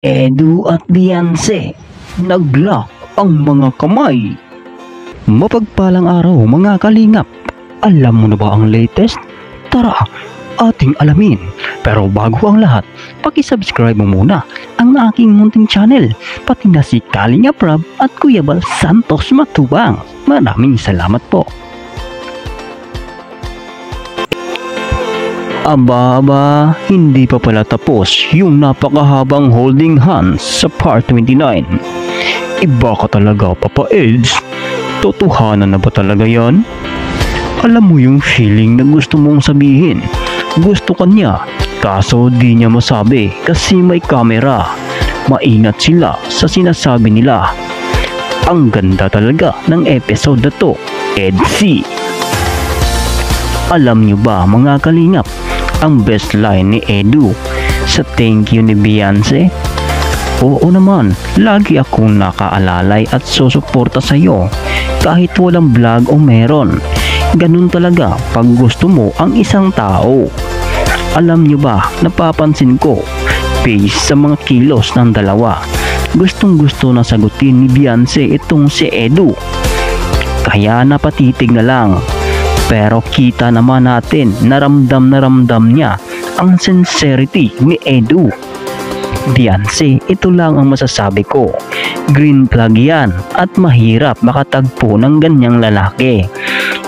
Edu at Beyonce, nag-lock ang mga kamay. Mapagpalang araw mga kalingap. Alam mo na ba ang latest? Tara, ating alamin. Pero bago ang lahat, paki-subscribe mo muna ang aking munting channel, pati na si Kalingap Rob at Kuya Bal Santos Matubang. Maraming salamat po. Aba, hindi pa pala tapos yung napakahabang holding hands sa part 29. Iba ka talaga, Papa Eds. Totohanan na ba talaga yan? Alam mo yung feeling na gusto mong sabihin. Gusto ka niya, kaso di niya masabi kasi may camera. Maingat sila sa sinasabi nila. Ang ganda talaga ng episode na to, Edsy. Alam nyo ba mga kalingap, ang best line ni Edu sa thank you ni Beyonce? Oo naman, lagi akong nakaalalay at susuporta sa iyo kahit walang vlog o meron. Ganun talaga pag gusto mo ang isang tao. Alam nyo ba, napapansin ko, based sa mga kilos ng dalawa, gustong gusto na sagutin ni Beyonce itong si Edu. Kaya napatitig na lang. Pero kita naman natin na ramdam niya ang sincerity ni Edu. Beyonce, ito lang ang masasabi ko. Green flag yan at mahirap makatagpo ng ganyang lalaki.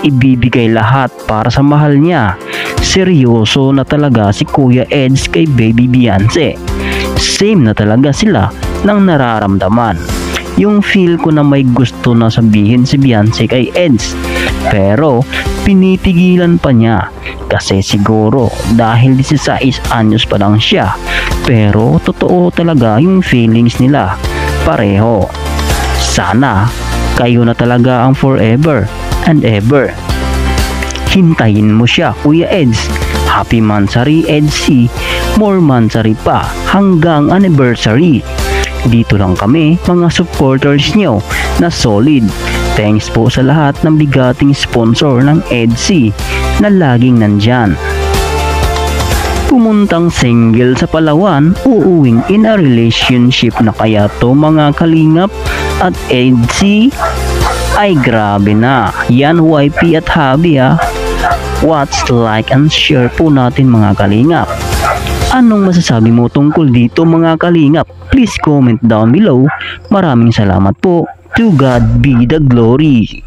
Ibibigay lahat para sa mahal niya. Seryoso na talaga si Kuya Eds kay Baby Beyonce. Same na talaga sila ng nararamdaman. Yung feel ko na may gusto na sabihin si Beyonce kay Eds, pero pinitigilan pa niya kasi siguro dahil 16 anyos pa lang siya. Pero totoo talaga yung feelings nila pareho. Sana kayo na talaga ang forever and ever. Hintayin mo siya, Kuya Eds. Happy Mansari Edsy. More Mansari pa hanggang anniversary. Dito lang kami mga supporters nyo na solid. Thanks po sa lahat ng bigating sponsor ng Edsy na laging nandyan. Pumuntang single sa Palawan, uuwing in a relationship na kaya to mga kalingap at Edsy? Ay grabe na, yan YP at Habi ha. Watch, like and share po natin mga kalingap. Anong masasabi mo tungkol dito mga kalingap? Please comment down below. Maraming salamat po. To God be the glory.